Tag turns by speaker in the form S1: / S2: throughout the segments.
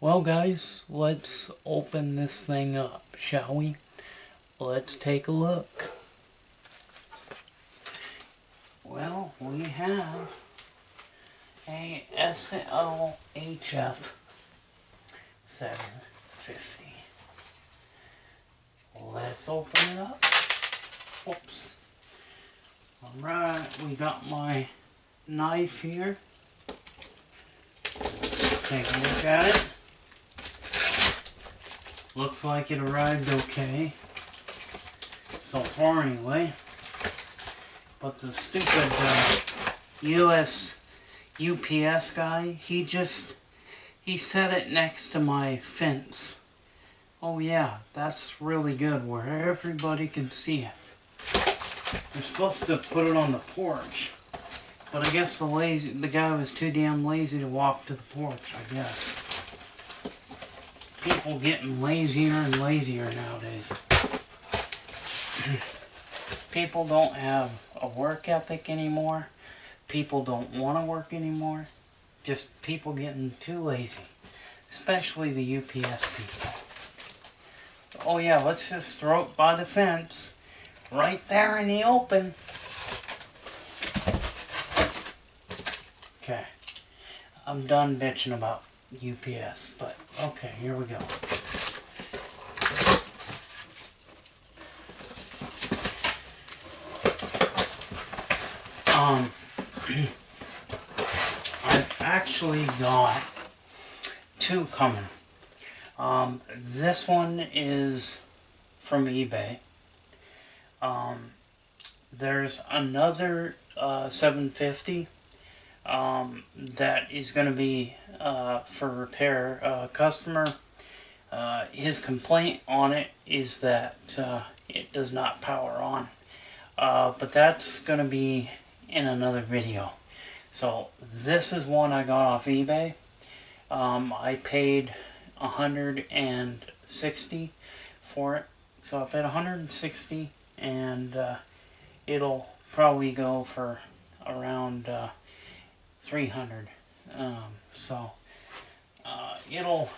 S1: Well guys, let's open this thing up, shall we? Let's take a look. Well, we have a SL-HF750. Let's open it up. Whoops. Alright, we got my knife here. Take a look at it. Looks like it arrived okay. So far anyway. But the stupid US UPS guy, he set it next to my fence. Oh yeah, that's really good where everybody can see it. They're supposed to put it on the porch. But I guess the guy was too damn lazy to walk to the porch, I guess. People getting lazier and lazier nowadays. People don't have a work ethic anymore. People don't want to work anymore. Just people getting too lazy. Especially the UPS people. Oh yeah, let's just throw it by the fence. Right there in the open. Okay. I'm done bitching about UPS, but okay, here we go. I've actually got two coming. This one is from eBay. There's another 750 that is going to be for repair. Customer, his complaint on it is that it does not power on. But that's going to be in another video. So this is one I got off eBay. I paid $160 for it. So I paid $160 and it'll probably go for around $300. So it'll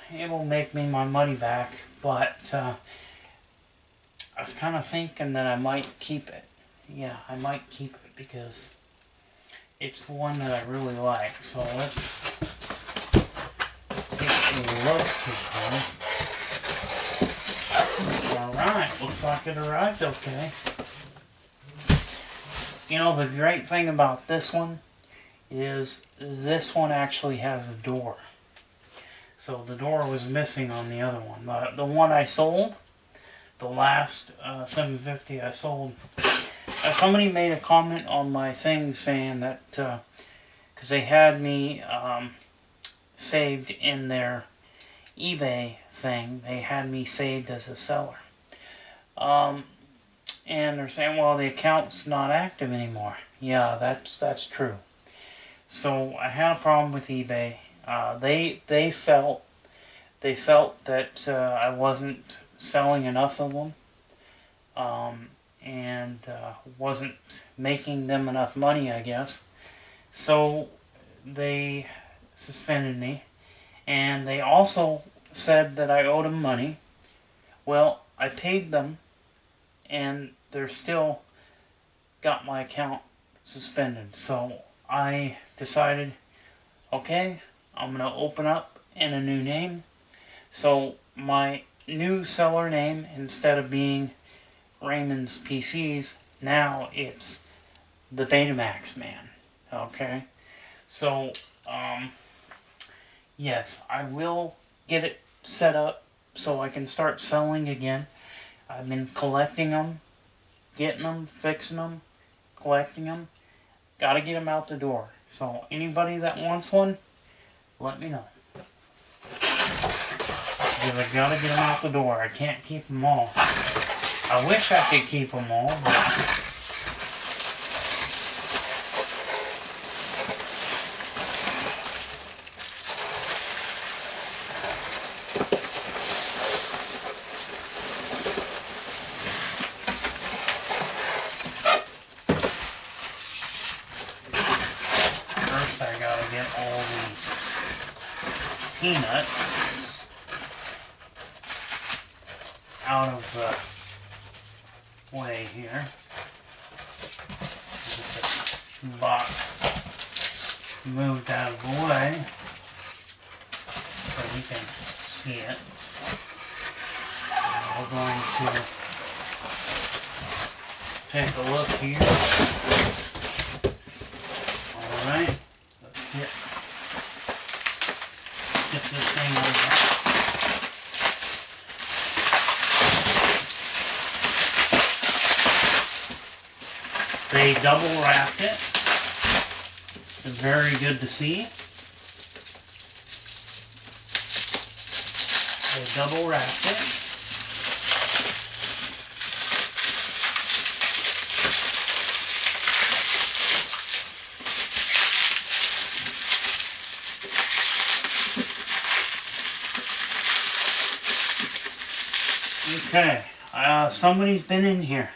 S1: make me my money back, but I was kind of thinking that I might keep it. Yeah, I might keep it because it's one that I really like. So let's take a look here, guys. Alright, looks like it arrived okay. You know, the great thing about this one is this one actually has a door. So the door was missing on the other one. The one I sold, the last 750 I sold, somebody made a comment on my thing saying that, because they had me saved in their eBay thing, they had me saved as a seller. And they're saying, well, the account's not active anymore. Yeah, that's true. So I had a problem with eBay. They felt that I wasn't selling enough of them, and wasn't making them enough money, I guess. So they suspended me, and they also said that I owed them money. Well, I paid them, and they're still got my account suspended. So I decided, okay, I'm going to open up in a new name. So my new seller name, instead of being Raymond's PCs, now it's the Betamax Man. Okay? So, yes, I will get it set up so I can start selling again. I've been collecting them, getting them, fixing them, collecting them. Gotta get them out the door. So anybody that wants one, let me know. Because I gotta get them out the door. I can't keep them all. I wish I could keep them all, but first I gotta get all these peanuts. out of the way here. Get this box moved out of the way so you can see it. We're going to take a look here. Alright, let's get this thing over. They double wrapped it. It's very good to see. They double wrapped it. Okay, somebody's been in here.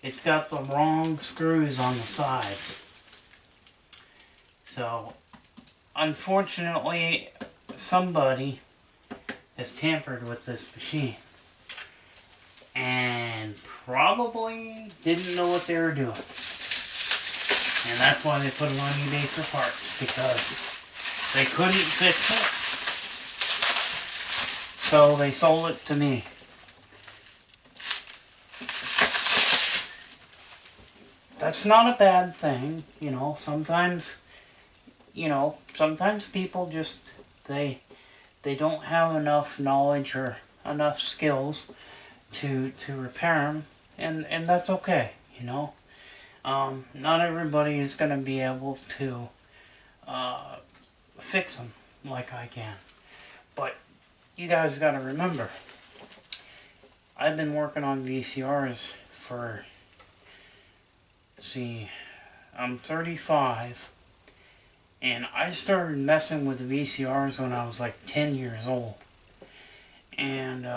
S1: It's got the wrong screws on the sides. So, unfortunately, somebody has tampered with this machine. And probably didn't know what they were doing. And that's why they put it on eBay for parts, because they couldn't fix it. So they sold it to me. That's not a bad thing, you know. Sometimes people just, they don't have enough knowledge or enough skills to repair them, and that's okay, you know. Not everybody is going to be able to fix them like I can. But you guys got to remember, I've been working on VCRs for, see, I'm 35, and I started messing with the VCRs when I was like 10 years old. And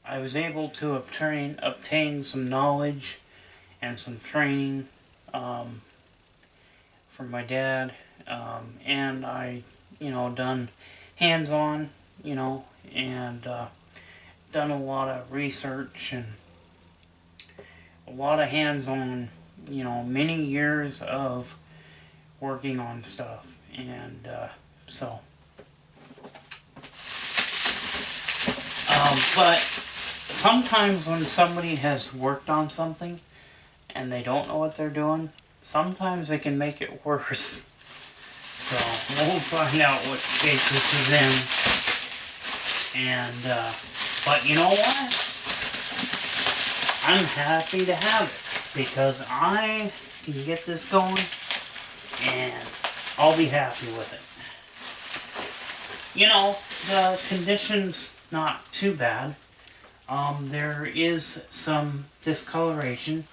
S1: I was able to obtain some knowledge and some training from my dad, and I, done hands-on, and done a lot of research and a lot of hands-on, many years of working on stuff, and but sometimes when somebody has worked on something and they don't know what they're doing, sometimes they can make it worse. So we'll find out what case this is in, and but you know what? I'm happy to have it, because I can get this going and I'll be happy with it. The condition's not too bad. There is some discoloration.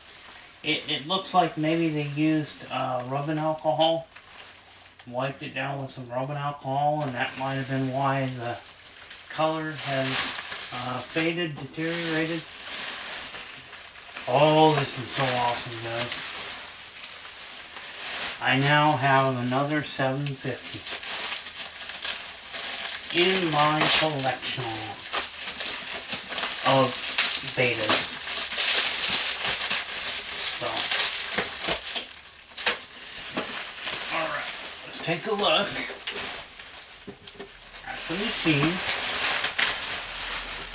S1: It looks like maybe they used rubbing alcohol, wiped it down with some rubbing alcohol, and that might have been why the color has faded, deteriorated. Oh, this is so awesome, guys. I now have another 750 in my collection of betas. So, alright, let's take a look at the machine.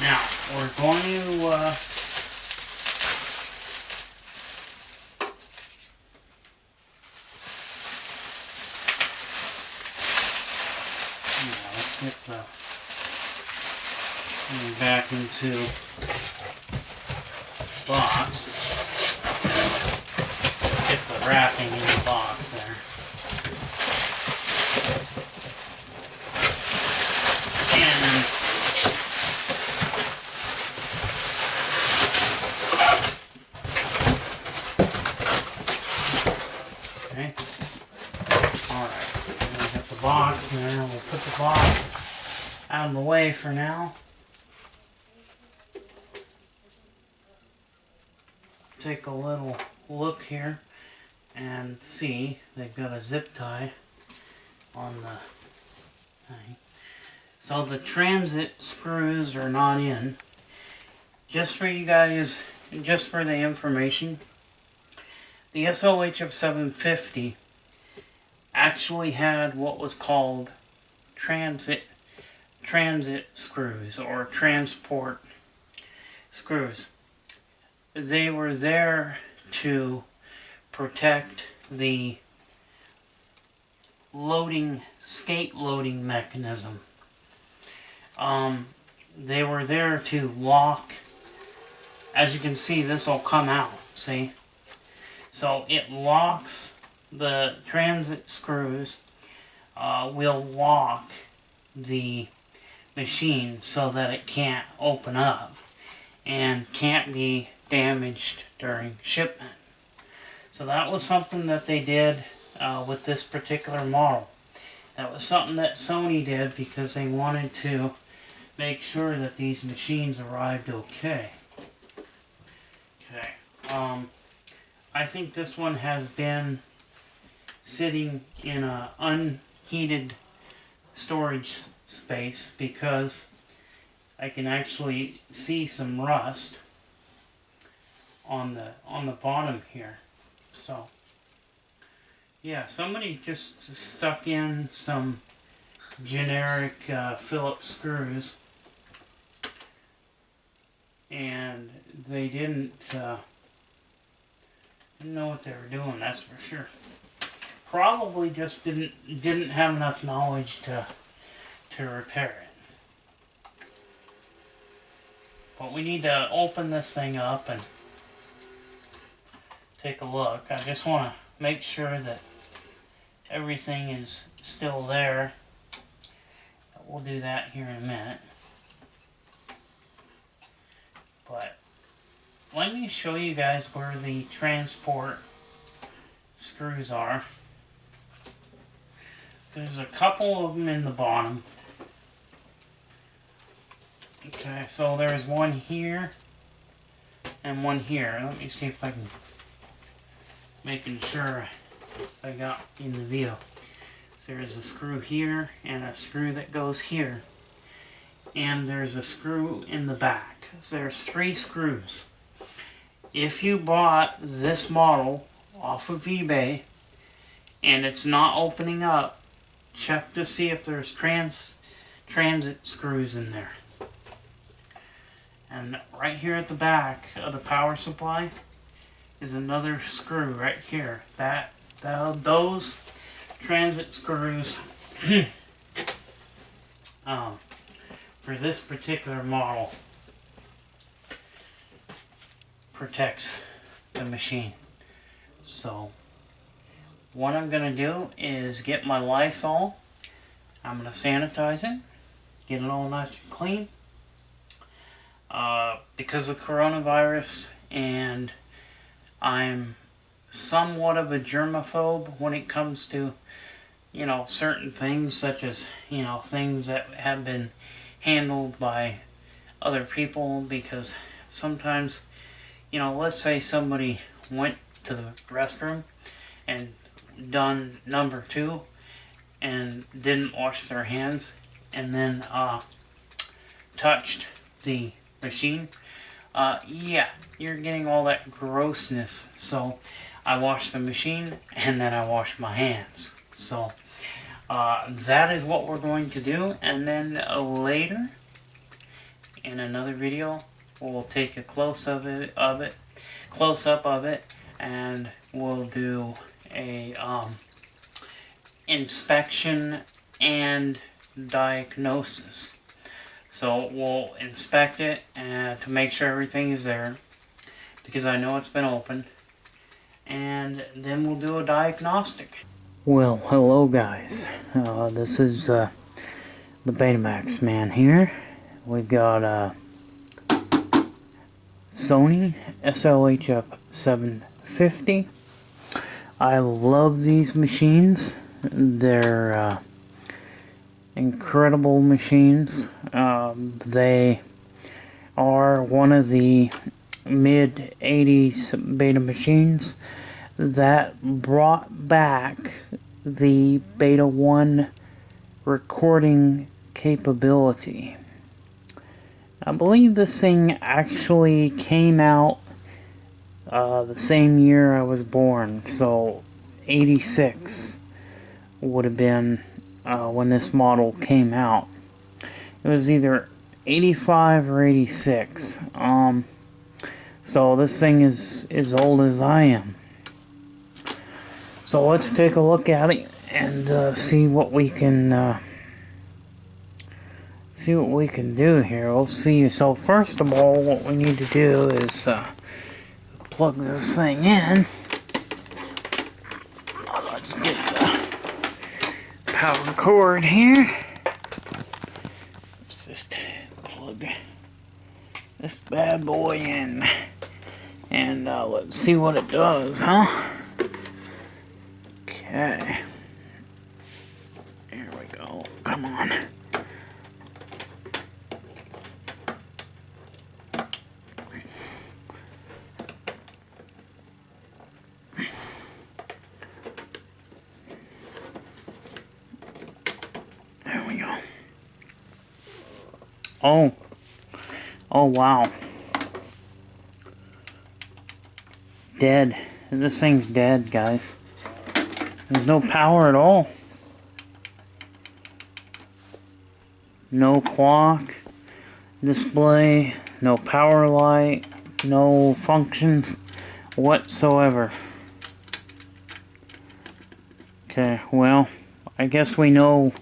S1: Now, we're going to get the thing back into the box. Get the wrapping in the box there. And okay. Alright. We'll get the box there. We'll put the box out of the way for now. Take a little look here and see they've got a zip tie on the thing. So the transit screws are not in. Just for you guys, just for the information, the SL-HF750 actually had what was called transit screws or transport screws. They were there to protect the skate loading mechanism. They were there to lock. As you can see, this will come out, see? So it locks, the transit screws will lock the machine so that it can't open up and can't be damaged during shipment. So that was something that they did with this particular model. That was something that Sony did because they wanted to make sure that these machines arrived okay. I think this one has been sitting in an unheated storage space because I can actually see some rust on the bottom here. So yeah, somebody just stuck in some generic Phillips screws, and they didn't know what they were doing, that's for sure. Probably just didn't have enough knowledge to repair it. But we need to open this thing up and take a look. I just want to make sure that everything is still there. We'll do that here in a minute. But let me show you guys where the transport screws are. There's a couple of them in the bottom. Okay, so there's one here and one here. Let me see if I can, making sure I got in the video. So there's a screw here and a screw that goes here. And there's a screw in the back. So there's 3 screws. If you bought this model off of eBay and it's not opening up, check to see if there's transit screws in there. And right here at the back of the power supply is another screw right here. Those transit screws for this particular model protects the machine. So what I'm going to do is get my Lysol. I'm going to sanitize it, get it all nice and clean. Because of coronavirus, and I'm somewhat of a germaphobe when it comes to, you know, certain things, such as, you know, things that have been handled by other people, because sometimes, you know, let's say somebody went to the restroom and done number 2 and didn't wash their hands and then touched the machine. Yeah, you're getting all that grossness. So I washed the machine and then I washed my hands. So that is what we're going to do, and then later in another video we'll take a close-up of it, and we'll do a inspection and diagnosis. So we'll inspect it to make sure everything is there, because I know it's been open, and then we'll do a diagnostic. Well, hello guys. This is the Betamax man here. We've got Sony SL-HF750. I love these machines. They're incredible machines. They are one of the mid-80s beta machines that brought back the Beta 1 recording capability. I believe this thing actually came out the same year I was born, so 86 would have been when this model came out. It was either 85 or 86. So this thing is as old as I am. So let's take a look at it and see what we can do here. We'll see. So first of all, what we need to do is plug this thing in. Let's get the power cord here. Let's just plug this bad boy in, and let's see what it does, huh? Okay. Here we go. Come on. There we go. Oh wow. Dead. This thing's dead, guys. There's no power at all. No clock, display, no power light, no functions whatsoever. Okay, well, I guess we know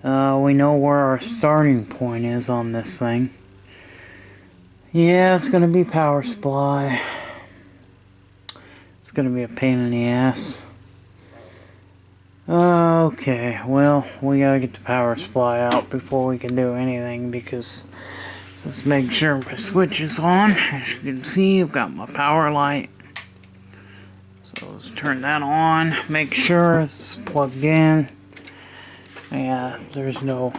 S1: where our starting point is on this thing. Yeah, it's gonna be power supply. It's gonna be a pain in the ass. Okay, well, we gotta get the power supply out before we can do anything, because let's make sure my switch is on. As you can see, I've got my power light. So let's turn that on, make sure it's plugged in. Yeah, there's no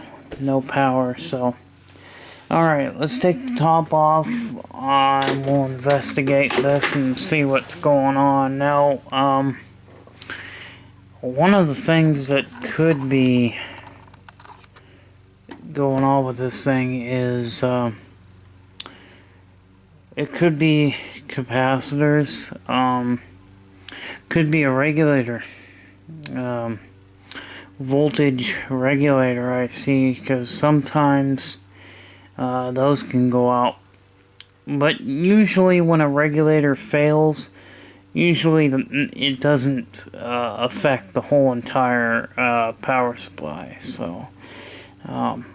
S1: power, so. Alright, let's take the top off, and we'll investigate this and see what's going on. Now, one of the things that could be going on with this thing is it could be capacitors, could be a regulator, voltage regulator, I see, because sometimes those can go out. But usually when a regulator fails, usually it doesn't affect the whole entire power supply. So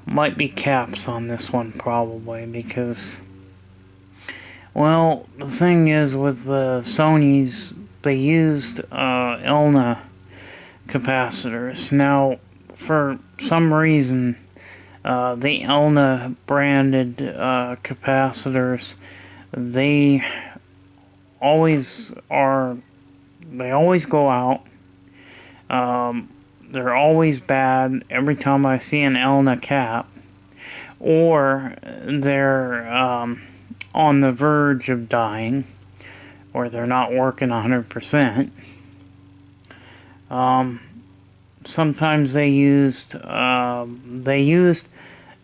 S1: might be caps on this one probably, because, well, the thing is with the Sonys, they used ELNA capacitors. Now, for some reason, the ELNA branded capacitors, they always go out. They're always bad every time I see an ELNA cap, or they're on the verge of dying, or they're not working 100%. Sometimes they used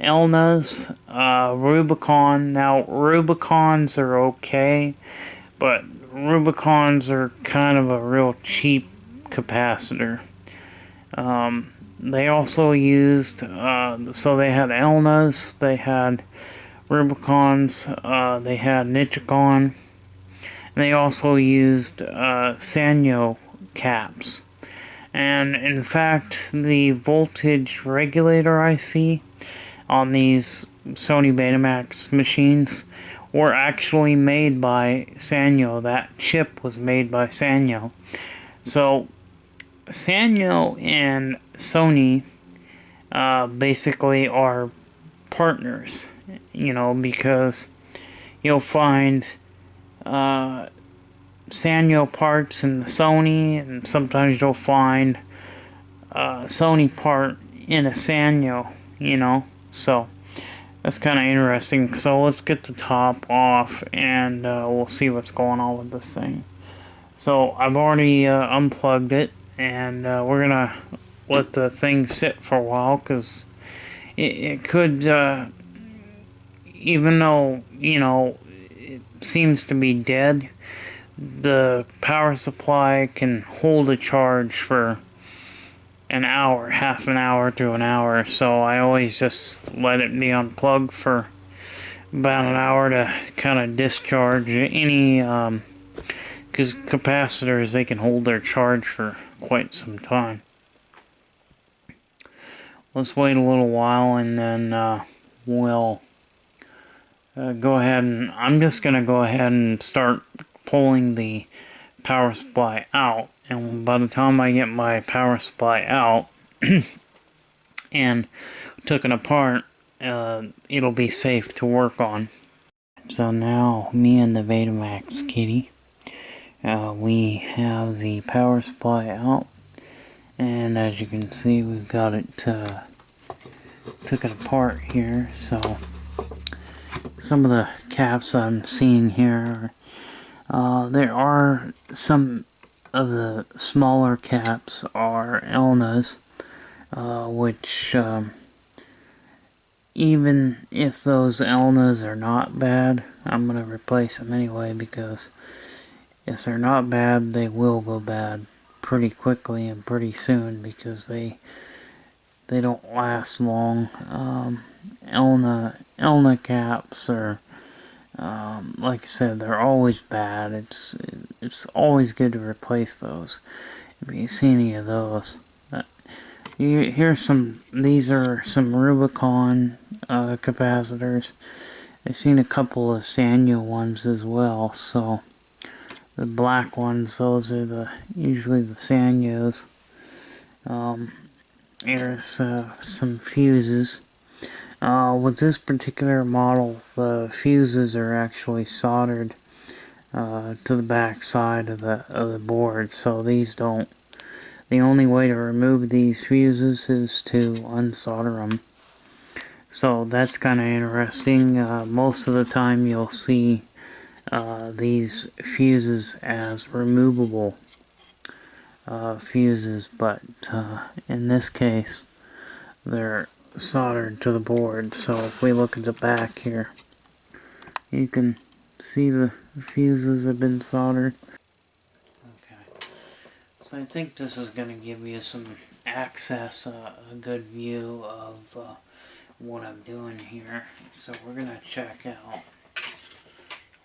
S1: ELNAs, Rubicon. Now, Rubicons are okay, but Rubicons are kind of a real cheap capacitor. They also used, so they had ELNAs, they had Rubicons, they had Nichicon, and they also used Sanyo caps. And in fact, the voltage regulator IC on these Sony Betamax machines were actually made by Sanyo. That chip was made by Sanyo. So Sanyo and Sony basically are partners, you know, because you'll find Sanyo parts in the Sony, and sometimes you'll find Sony part in a Sanyo, you know. So that's kind of interesting. So let's get the top off, and we'll see what's going on with this thing. So I've already unplugged it, and we're gonna let the thing sit for a while, because it could, even though, you know, it seems to be dead, the power supply can hold a charge for an hour, half an hour to an hour, so I always just let it be unplugged for about an hour to kind of discharge any, because capacitors, they can hold their charge for quite some time. Let's wait a little while and then we'll go ahead and I'm just going to go ahead and start pulling the power supply out, and by the time I get my power supply out and took it apart, it'll be safe to work on. So now me and the Betamax kitty, we have the power supply out, and as you can see, we've got it took it apart here. So some of the caps I'm seeing here, there are some of the smaller caps are Elnas, which even if those Elnas are not bad, I'm going to replace them anyway, because if they're not bad, they will go bad pretty quickly and pretty soon, because they don't last long. Elna caps are, like I said, they're always bad. It's always good to replace those if you see any of those. Here's some. These are some Rubicon capacitors. I've seen a couple of Sanyo ones as well. So the black ones, those are usually the Sanyos. Here's some fuses. With this particular model, the fuses are actually soldered to the back side of the board, so these don't. The only way to remove these fuses is to unsolder them. So that's kind of interesting. Most of the time you'll see these fuses as removable fuses, but in this case they're soldered to the board. So if we look at the back here, you can see the fuses have been soldered. Okay, so I think this is going to give you some access, a good view of what I'm doing here. So we're going to check out,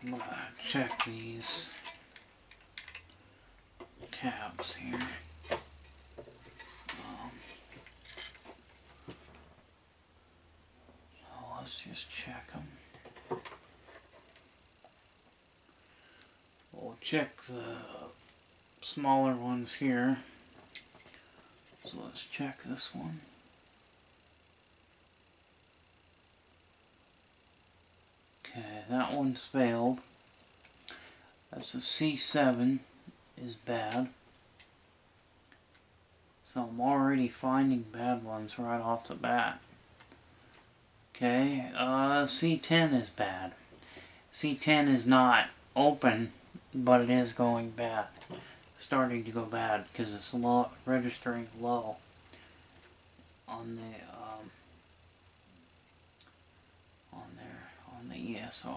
S1: I'm going to check these caps here. Let's just check them. We'll check the smaller ones here. So let's check this one. Okay, that one's failed. That's a C7 is bad. So I'm already finding bad ones right off the bat. Okay, C10 is bad. C10 is not open, but it is going bad. Starting to go bad because it's low, registering low on the ESR. So,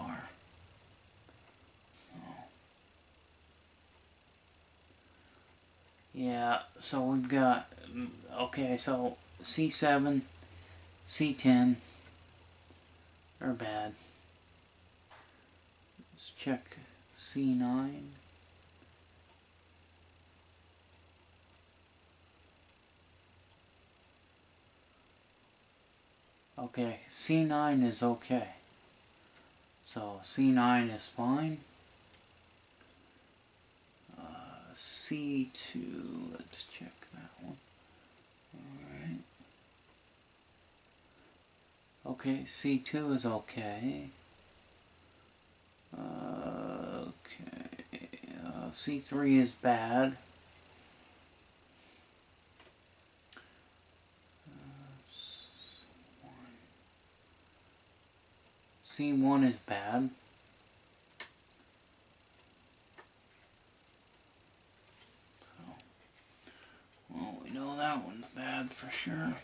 S1: yeah, so we've got, okay, so C7, C10 are bad. Let's check C9. Okay, C9 is okay. So C9 is fine. C2, let's check that one. Alright. Okay, C2 is okay. C3 is bad. C1 is bad. So, well, we know that one's bad for sure.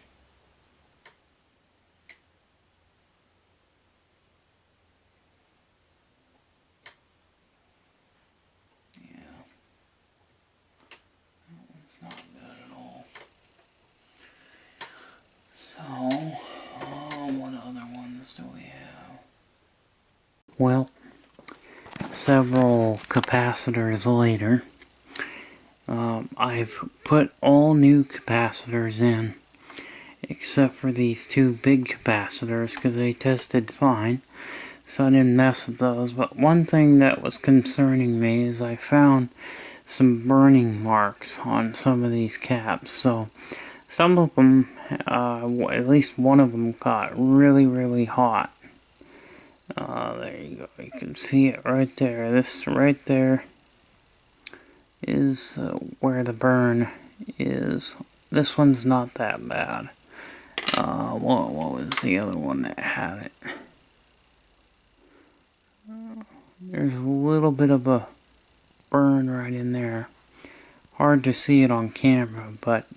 S1: several capacitors later. I've put all new capacitors in, except for these two big capacitors, because they tested fine, so I didn't mess with those. But one thing that was concerning me is I found some burning marks on some of these caps. So some of them, at least one of them, got really hot. There you go, you can see it right there. This right there is where the burn is. This one's not that bad. What was the other one that had it? There's a little bit of a burn right in there. Hard to see it on camera, but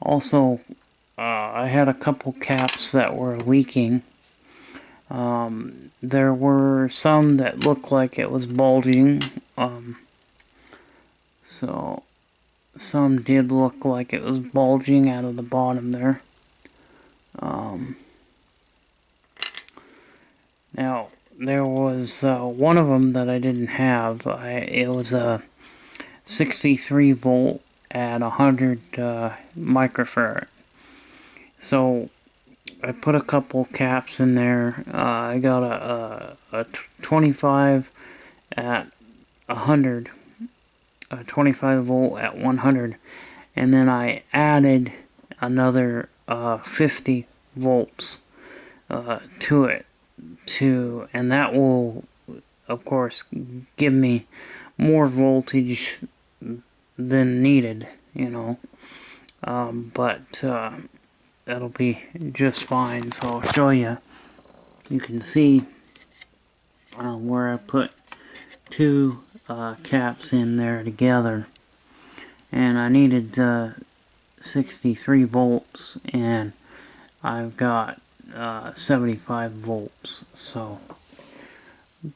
S1: also I had a couple caps that were leaking. There were some that looked like it was bulging. So some did look like it was bulging out of the bottom there. Now there was one of them that I didn't have. It was a 63 volt at 100 microfarad. So I put a couple caps in there. I got a 25 at 100, a 25 volt at 100, and then I added another 50 volts to it, and that will, of course, give me more voltage than needed, you know. But that'll be just fine. So I'll show you. You can see where I put two caps in there together, and I needed 63 volts, and I've got 75 volts. So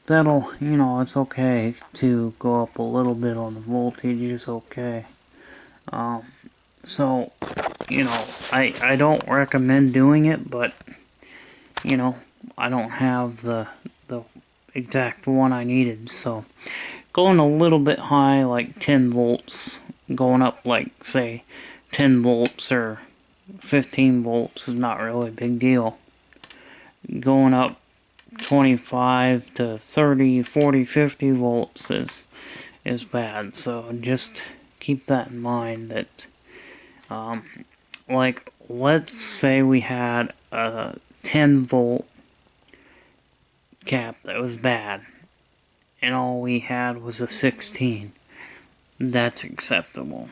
S1: that'll, you know, it's okay to go up a little bit on the voltage. Is okay. So, you know, I don't recommend doing it, but, you know, I don't have the exact one I needed. So going a little bit high, like 10 volts, going up like, say, 10 volts or 15 volts is not really a big deal. Going up 25 to 30, 40, 50 volts is bad. So just keep that in mind, that like, let's say we had a 10 volt cap that was bad, and all we had was a 16. That's acceptable.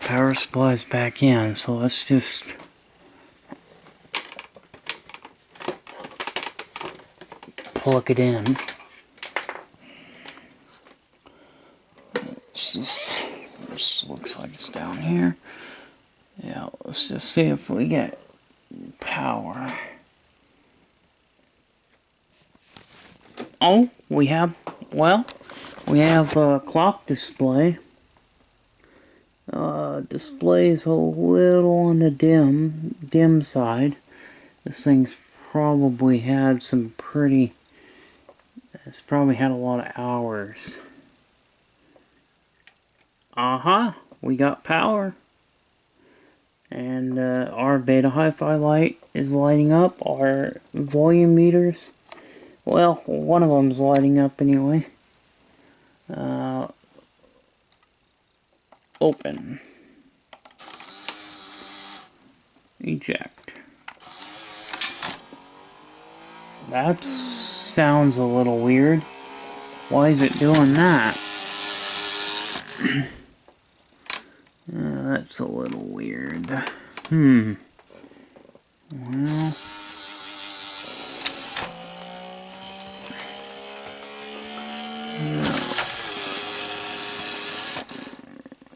S1: Power supply's back in, so let's just plug it in. This looks like it's down here. Yeah, let's just see if we get power. Oh, we have a clock display. Display's a little on the dim side. This thing's probably had some pretty, it's probably had a lot of hours. We got power. And our beta hi-fi light is lighting up. Our volume meters, well, one of them's lighting up anyway. Open. Eject. That sounds a little weird. Why is it doing that? That's a little weird. Well,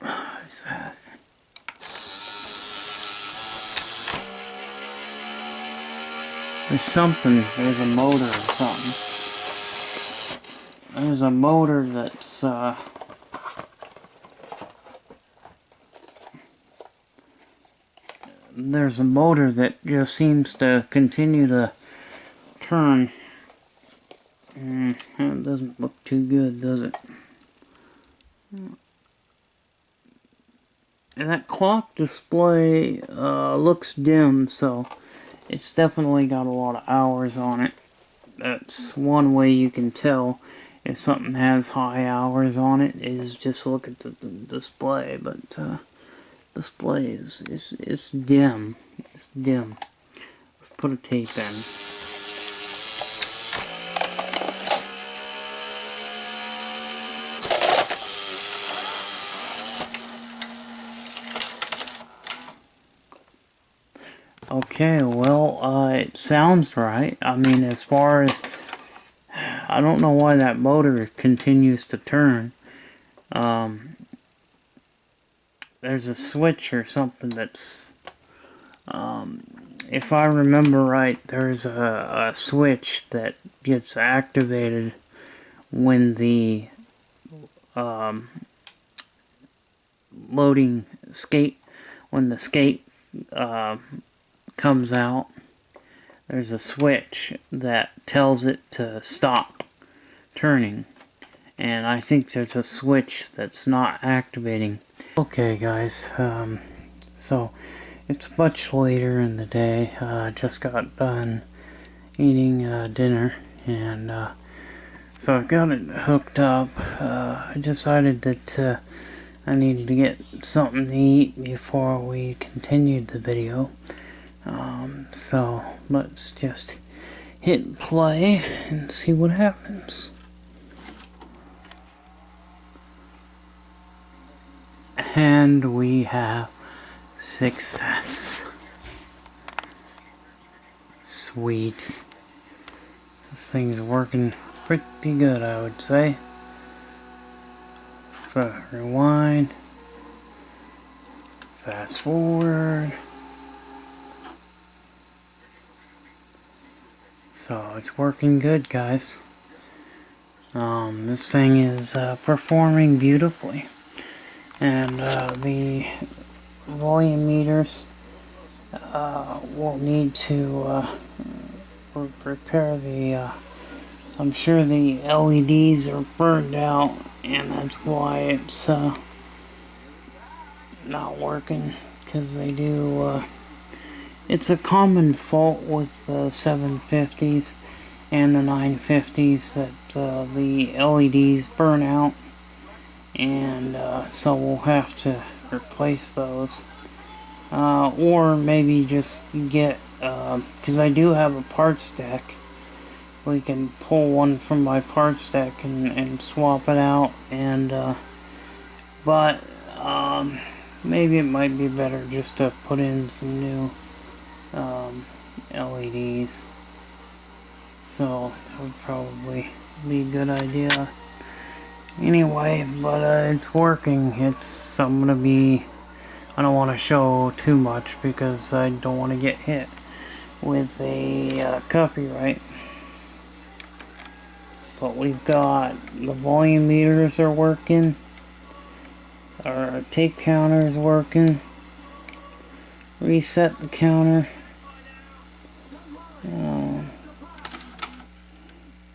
S1: what's that? There's a motor or something. There's a motor that's there's a motor that just seems to continue to turn. That doesn't look too good, does it? And that clock display looks dim, so it's definitely got a lot of hours on it. That's one way you can tell if something has high hours on it, is just look at the display. But display is it's dim. It's dim. Let's put a tape in. Okay, well, it sounds right. I mean, as far as, I don't know why that motor continues to turn. There's a switch or something that's, if I remember right, there's a switch that gets activated when the loading skate, when the skate comes out. There's a switch that tells it to stop turning, and I think there's a switch that's not activating. Okay guys, so it's much later in the day. Just got done eating dinner, and so I've got it hooked up. I decided that I needed to get something to eat before we continued the video. So let's just hit play and see what happens. And we have success. Sweet. This thing's working pretty good, I would say. Rewind. Fast forward. So it's working good, guys. This thing is performing beautifully. And the volume meters will need to repair the, I'm sure the LEDs are burned out, and that's why it's not working, because they do, it's a common fault with the 750s and the 950s that the LEDs burn out. And so we'll have to replace those, or maybe just get, because I do have a parts deck, we can pull one from my parts deck and swap it out, and but maybe it might be better just to put in some new LEDs, so that would probably be a good idea. Anyway, but it's working. I'm gonna be, I don't want to show too much because I don't want to get hit with a copyright. But we've got the volume meters are working, our tape counter is working, reset the counter,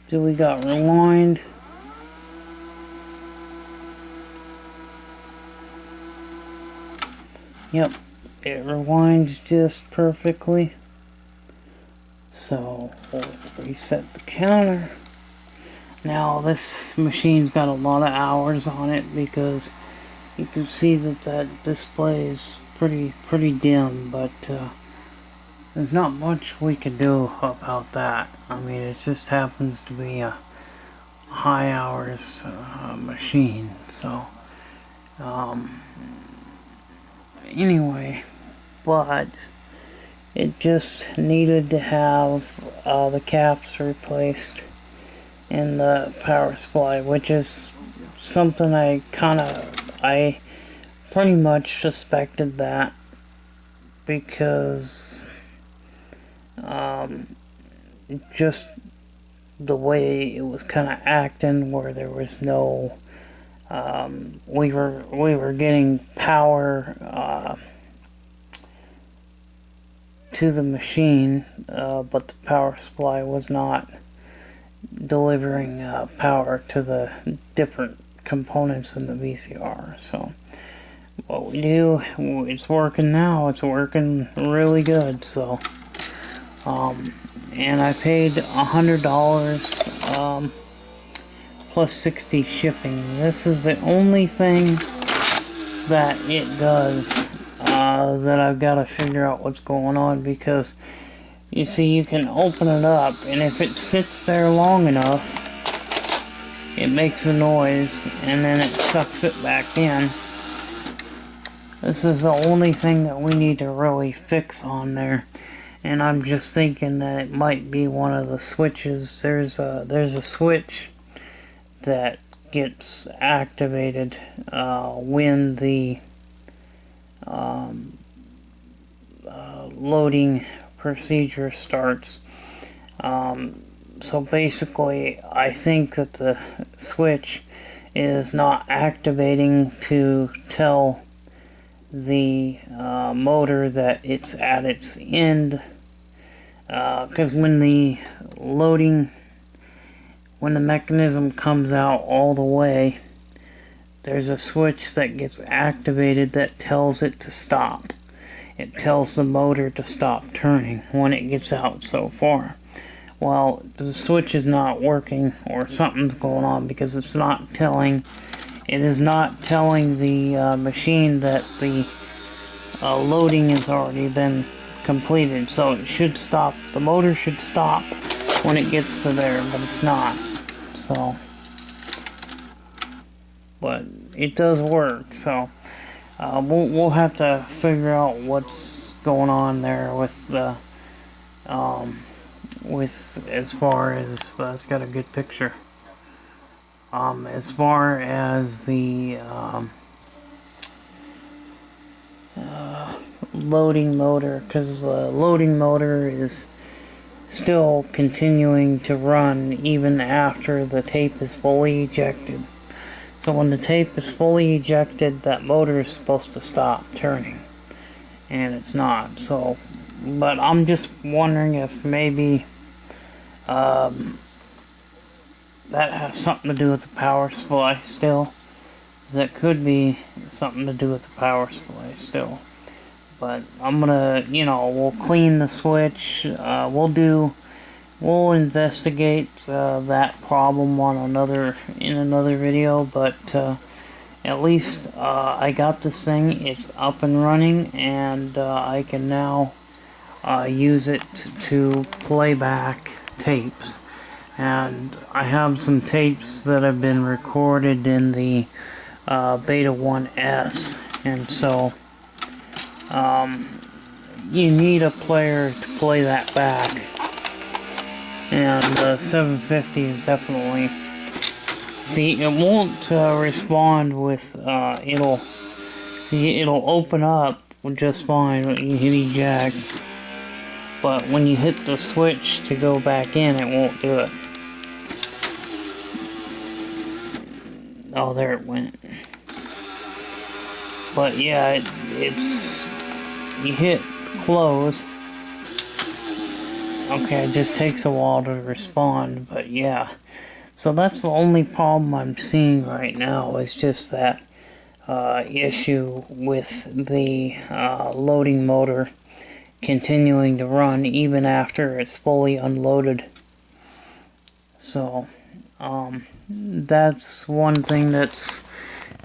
S1: so we got rewind. Yep, it rewinds just perfectly. So we'll reset the counter. Now this machine's got a lot of hours on it because you can see that that display is pretty dim, but there's not much we can do about that. I mean, it just happens to be a high hours machine. So anyway, but it just needed to have the caps replaced in the power supply, which is something I pretty much suspected that, because just the way it was kind of acting, where there was no we were getting power to the machine, but the power supply was not delivering power to the different components in the VCR. So what we do, it's working now. It's working really good. So and I paid $100 plus 60 shipping. This is the only thing that it does that I've got to figure out what's going on, because you see, you can open it up, and if it sits there long enough, it makes a noise, and then it sucks it back in. This is the only thing that we need to really fix on there, and I'm just thinking that it might be one of the switches. There's a switch that gets activated when the loading procedure starts. So basically, I think that the switch is not activating to tell the motor that it's at its end, because when the mechanism comes out all the way, there's a switch that gets activated that tells it to stop. It tells the motor to stop turning when it gets out so far. Well, the switch is not working, or something's going on, because it is not telling the machine that the loading has already been completed. So it should stop. The motor should stop when it gets to there, but it's not. So, but it does work. So we'll have to figure out what's going on there with the as far as it's got a good picture. As far as the loading motor, because the loading motor is still continuing to run even after the tape is fully ejected. So when the tape is fully ejected, that motor is supposed to stop turning, and it's not. So, but I'm just wondering if maybe that has something to do with the power supply still. That could be something to do with the power supply still. But I'm gonna, we'll clean the switch. We'll investigate that problem on in another video. But at least I got this thing. It's up and running, and I can now use it to play back tapes. And I have some tapes that have been recorded in the Beta 1S, and so you need a player to play that back, and the 750 is definitely, see, it won't respond with it'll open up just fine when you hit eject, but when you hit the switch to go back in, it won't do it. Oh, there it went. But yeah, it's you hit close. Okay, it just takes a while to respond, but yeah. So that's the only problem I'm seeing right now, is just that issue with the loading motor continuing to run even after it's fully unloaded. So that's one thing that's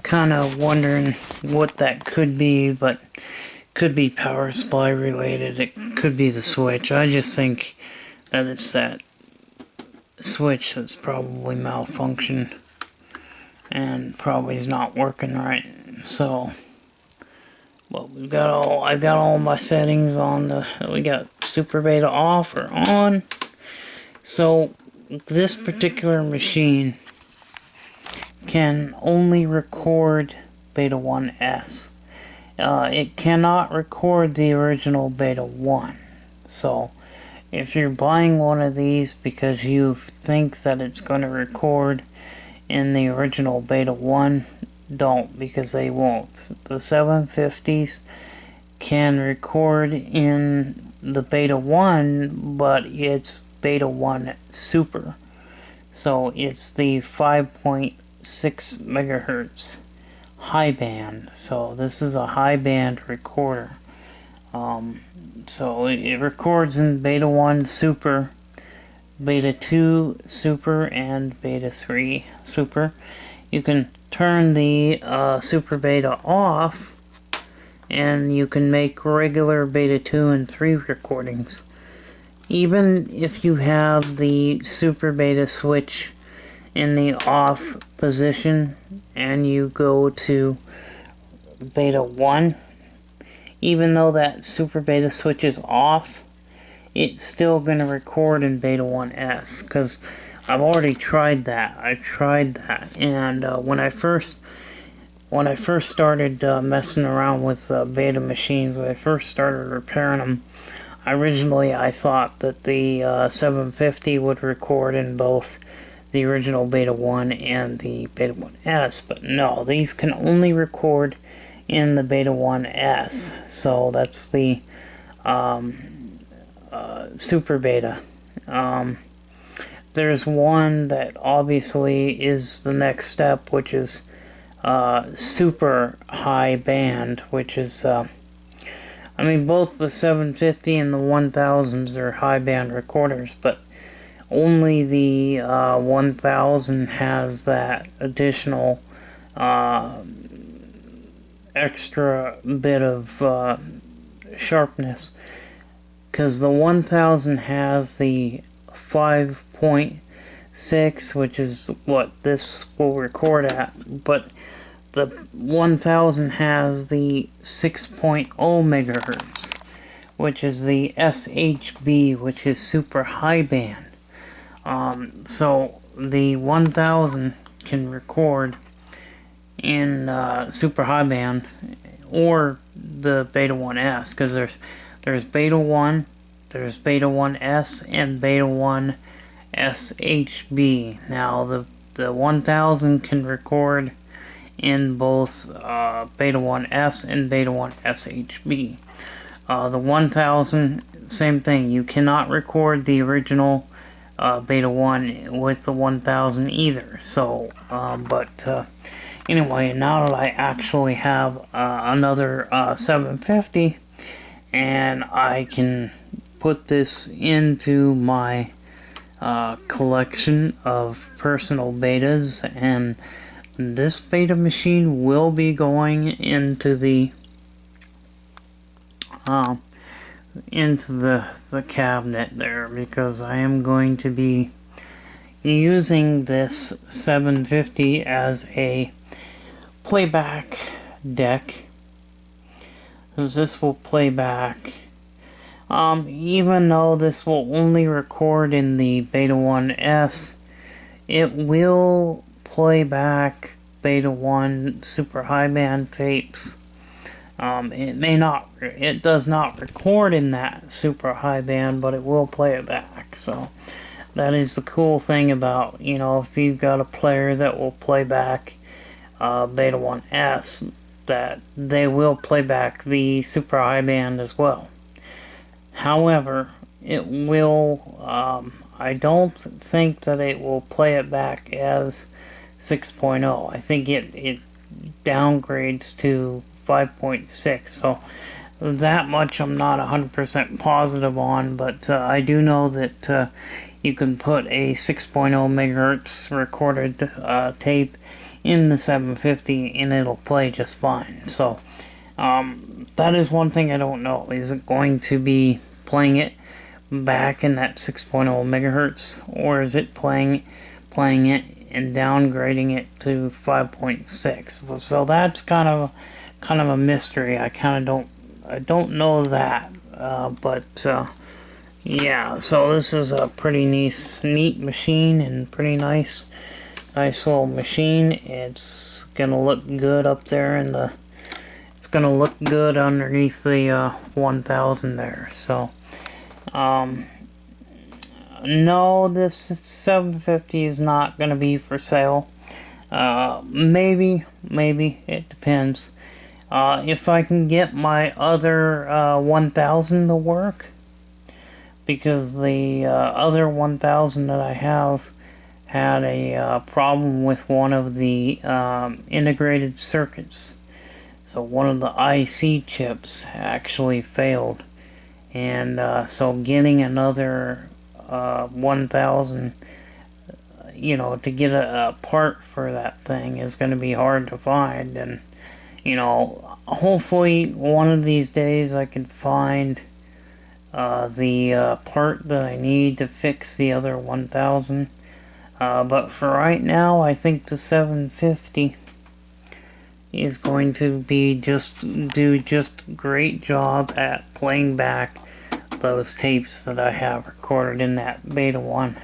S1: kind of wondering what that could be, but could be power supply related. It could be the switch. I just think that it's that switch that's probably malfunctioned and probably is not working right. So, well, I've got all my settings on we got Super Beta off or on. So this particular machine can only record Beta 1S. It cannot record the original Beta 1. So if you're buying one of these because you think that it's going to record in the original Beta 1, don't, because they won't. The 750s can record in the Beta 1, but it's Beta 1 Super. So it's the 5.6 megahertz high band. So this is a high band recorder. So it records in Beta 1 Super, Beta 2 Super, and Beta 3 Super. You can turn the Super Beta off, and you can make regular Beta 2 and 3 recordings. Even if you have the Super Beta switch in the off position and you go to Beta 1, even though that Super Beta switch is off, it's still going to record in Beta 1S, because I've already tried that. And when I first started messing around with beta machines, when I first started repairing them, originally I thought that the 750 would record in both the original Beta 1 and the Beta 1S, but no, these can only record in the Beta 1S. So that's the Super Beta. There's one that obviously is the next step, which is super high band, which is I mean, both the 750 and the 1000s are high band recorders, but only the 1000 has that additional extra bit of sharpness, because the 1000 has the 5.6, which is what this will record at, but the 1000 has the 6.0 megahertz, which is the SHB, which is super high band. So the 1000 can record in super high band or the Beta 1S, because there's Beta 1, there's Beta 1S, and Beta 1 SHB. Now the 1000 can record in both Beta 1S and Beta 1 SHB. The 1000, same thing. You cannot record the original Beta 1 with the 1000 either. So, anyway, now that I actually have another 750, and I can put this into my collection of personal betas, and this beta machine will be going into the cabinet there, because I am going to be using this 750 as a playback deck, because this will play back, even though this will only record in the Beta 1S, it will play back Beta 1 super high band tapes. It does not record in that super high band, but it will play it back. So that is the cool thing about, if you've got a player that will play back Beta 1S, that they will play back the super high band as well. However, it will, I don't think that it will play it back as 6.0. I think it downgrades to 5.6, so that much I'm not 100% positive on, but I do know that you can put a 6.0 megahertz recorded tape in the 750 and it'll play just fine. So that is one thing I don't know. Is it going to be playing it back in that 6.0 megahertz, or is it playing it and downgrading it to 5.6? So that's kind of a mystery. I don't know that, but yeah. So this is a pretty neat machine, and pretty nice little machine. It's gonna look good up there it's gonna look good underneath the 1000 there. So no, this 750 is not going to be for sale. Maybe, it depends. If I can get my other 1000 to work, because the other 1000 that I have had a problem with one of the integrated circuits. So one of the IC chips actually failed, and so getting another 1000, you know, to get a part for that thing is going to be hard to find. And you know, hopefully one of these days I can find the part that I need to fix the other 1000. But for right now, I think the 750 is going to be do just great job at playing back those tapes that I have recorded in that Beta 1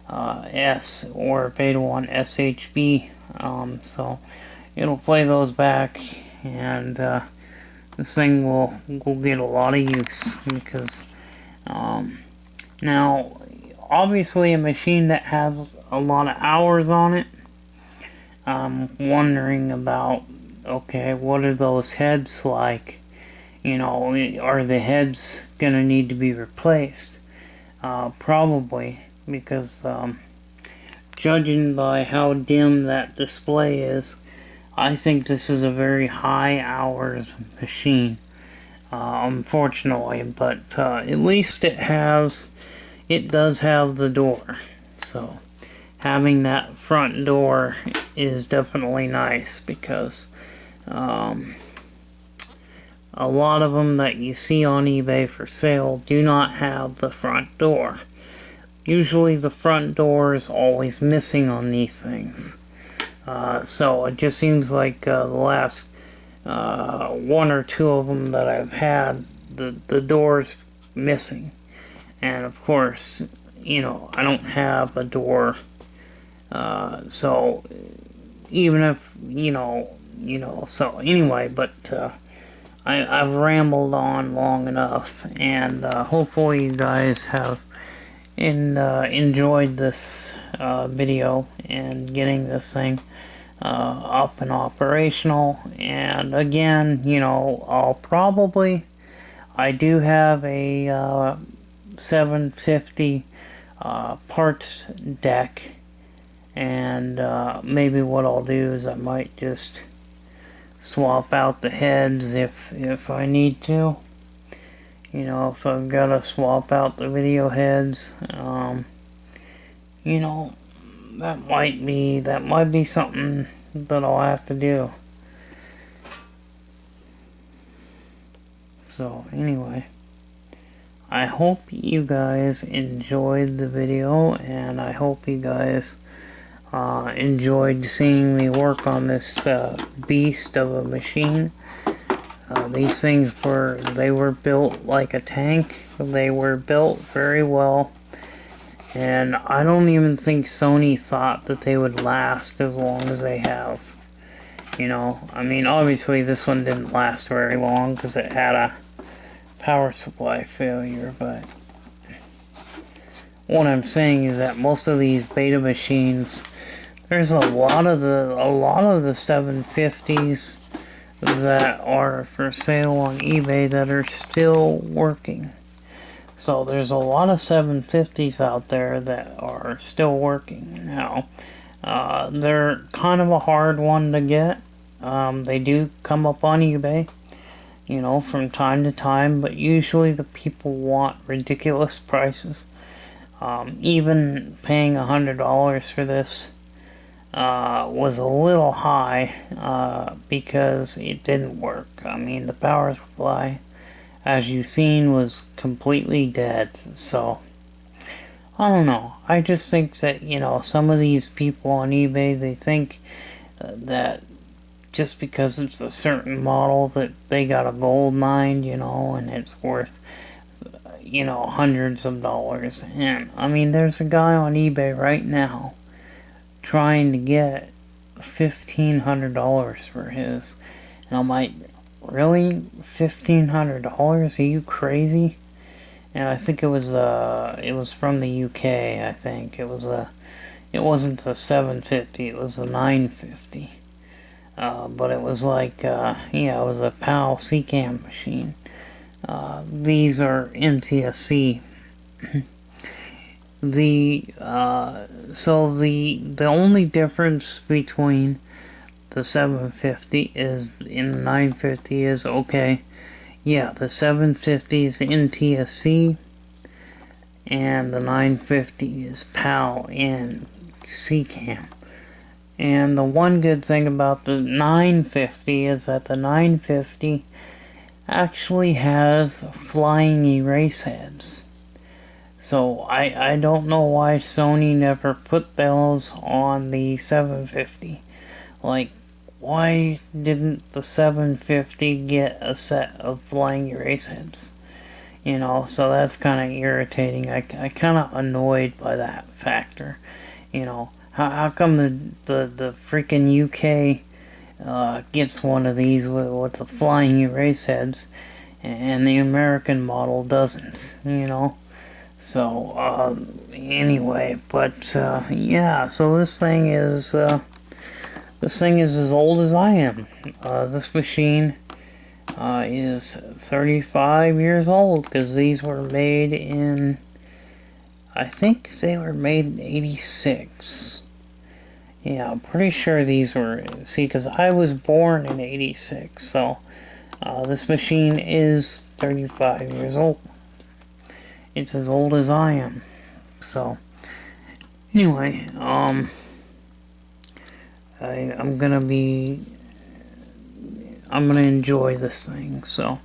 S1: S or Beta 1 SHB. So it'll play those back, and this thing will get a lot of use, because now obviously a machine that has a lot of hours on it, I'm wondering about, okay, what are those heads like? You know, are the heads gonna need to be replaced? Probably, because judging by how dim that display is, I think this is a very high hours machine, unfortunately. But at least it does have the door. So having that front door is definitely nice, because a lot of them that you see on eBay for sale do not have the front door. Usually the front door is always missing on these things. So it just seems like the last one or two of them that I've had, the door's missing. And of course, you know, I don't have a door, so even if, so anyway, but I've rambled on long enough, and hopefully you guys have enjoyed this video and getting this thing up and operational. And again, you know, I do have a 750 parts deck, and maybe what I'll do is I might just swap out the heads if I need to. You know, if I've got to swap out the video heads, you know, that might be something that I'll have to do. So anyway, I hope you guys enjoyed the video, and I hope you guys enjoyed seeing me work on this beast of a machine. These things were built like a tank. They were built very well, and I don't even think Sony thought that they would last as long as they have. You know, I mean, obviously this one didn't last very long because it had a power supply failure, but what I'm saying is that most of these beta machines, there's a lot of the 750s that are for sale on eBay that are still working. So there's a lot of 750s out there that are still working. Now, they're kind of a hard one to get. They do come up on eBay, you know, from time to time, but usually the people want ridiculous prices. Even paying $100 for this was a little high, because it didn't work. I mean, the power supply, as you've seen, was completely dead. So I don't know. I just think that, you know, some of these people on eBay, they think that just because it's a certain model that they got a gold mine, you know, and it's worth, you know, hundreds of dollars. And I mean, there's a guy on eBay right now trying to get $1,500 for his, and I'm like, really? $1,500? Are you crazy? And I think it was from the UK. I think it wasn't the 750, it was the 950. But it was like, yeah, it was a PAL CCAM machine. These are NTSC. the only difference between the 750 is in the 950 is, okay, yeah, the 750 is NTSC and the 950 is PAL and CCAM. And the one good thing about the 950 is that the 950 actually has flying erase heads. So I don't know why Sony never put those on the 750. Like, why didn't the 750 get a set of flying erase heads? You know, so that's kind of irritating. I kind of annoyed by that factor. You know, how come the freaking UK gets one of these with the flying erase heads and the American model doesn't, you know? So, anyway, but, yeah, so this thing is as old as I am. This machine is 35 years old, because these were made in, I think they were made in 86. Yeah, I'm pretty sure these were, see, because I was born in 86, so this machine is 35 years old. It's as old as I am. So, anyway, I'm gonna enjoy this thing, so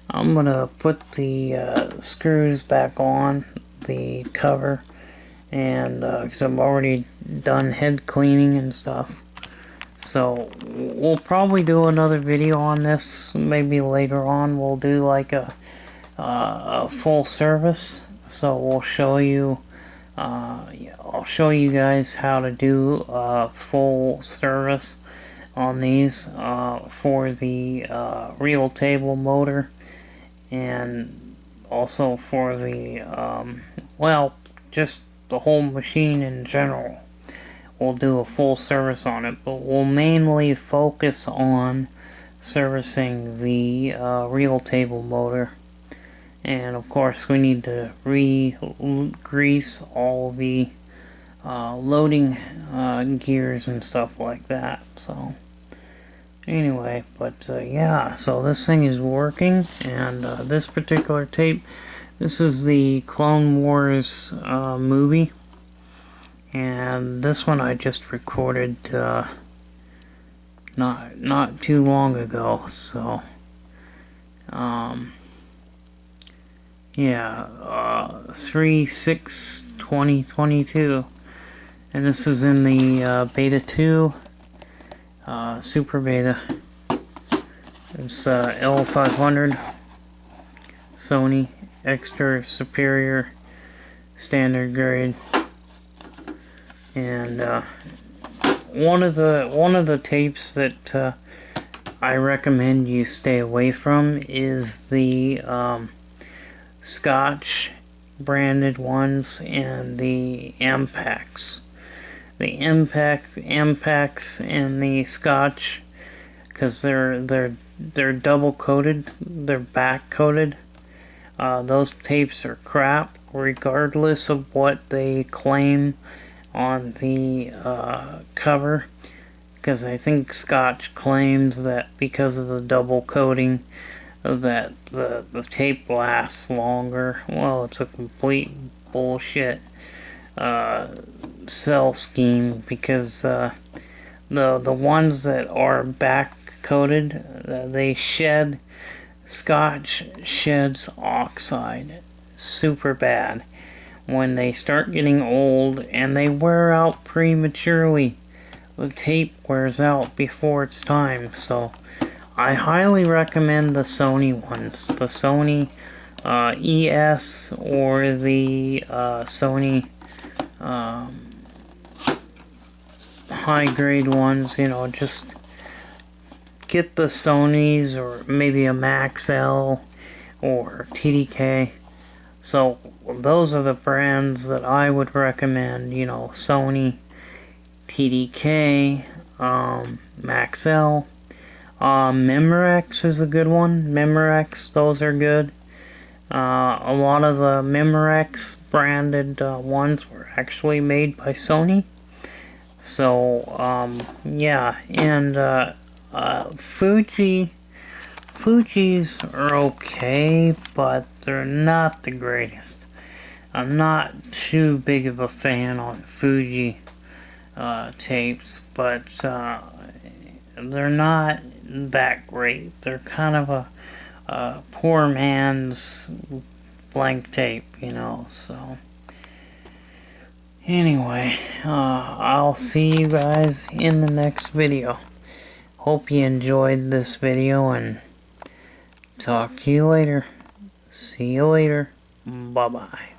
S1: I'm gonna put the screws back on the cover, and because I'm already done head cleaning and stuff. So we'll probably do another video on this. Maybe later on we'll do like a full service. So we'll show you. I'll show you guys how to do full service on these for the reel table motor, and also for the well, just the whole machine in general. We'll do a full service on it, but we'll mainly focus on servicing the reel table motor. And of course we need to re-grease all the loading gears and stuff like that. So anyway, but yeah, so this thing is working, and this particular tape, this is the Clone Wars movie, and this one I just recorded not too long ago. So yeah, 3/6/2022, and this is in the beta 2, super beta. It's L500 Sony extra superior standard grade, and one of the tapes that I recommend you stay away from is the Scotch branded ones and the Ampex. The Ampex and the Scotch, because they're double coated, they're back coated. Those tapes are crap, regardless of what they claim on the cover, because I think Scotch claims that because of the double coating that the tape lasts longer. Well, it's a complete bullshit sell scheme, because the ones that are back coated, they shed, Scotch sheds oxide super bad when they start getting old, and they wear out prematurely. The tape wears out before its time. So I highly recommend the Sony ones, the Sony ES or the Sony high grade ones. You know, just get the Sonys, or maybe a Max L or TDK. So those are the brands that I would recommend. You know, Sony, TDK, Max L. Memorex is a good one. Memorex, those are good. A lot of the Memorex branded ones were actually made by Sony. So, yeah, and Fuji's are okay, but they're not the greatest. I'm not too big of a fan on Fuji tapes, but they're not that great. They're kind of a poor man's blank tape, you know, so anyway, I'll see you guys in the next video. Hope you enjoyed this video, and talk to you later. See you later. Bye-bye.